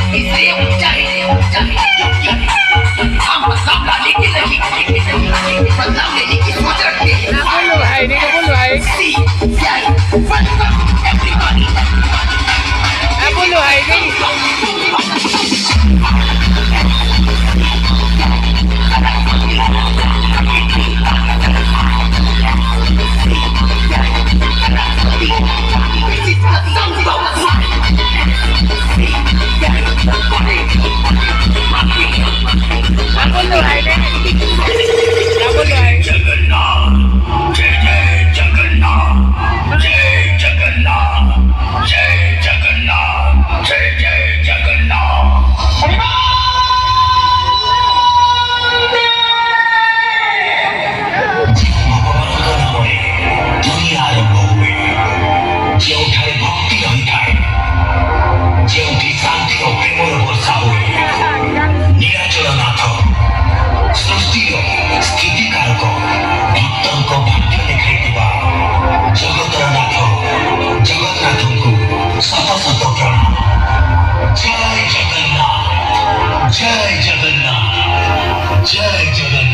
इसलिए हम बदलाव लाने के नहीं, बदलाव लेने की सोच रखते हैं। Nakulo hai, ni nakulo hai. Everybody. Nakulo hai ni. Nakulo hai ni. Nakulo hai. Jagannath जय जय जगन्नाथ जय जगन्नाथ जय जगन्नाथ जय जय जगन्नाथ ଭଗବାନଙ୍କ ନାମରେ ଦୁନିଆ ଆରମ୍ଭ ହୁଏ। ଯେଉଁଠାରେ ଭକ୍ତି ରହିଥାଏ, ଯେଉଁଠି ଶାନ୍ତି ଓ ପ୍ରେମର ବର୍ଷା ହୁଏ, ନୀଳାଚଳ ନାଥ ସୃଷ୍ଟିର ସ୍ଥିତିକାରକ ଭକ୍ତଙ୍କ ଭାଗ୍ୟ ଦେଖାଇଥିବା ଜଗତର ନାଥ ଜଗନ୍ନାଥଙ୍କୁ ଶତ ଶତ ପ୍ରଣାମ। ଜୟ ଜଗନ୍ନାଥ ଜୟ ଜଗନ୍ନାଥ ଜୟ ଜଗନ୍ନାଥ।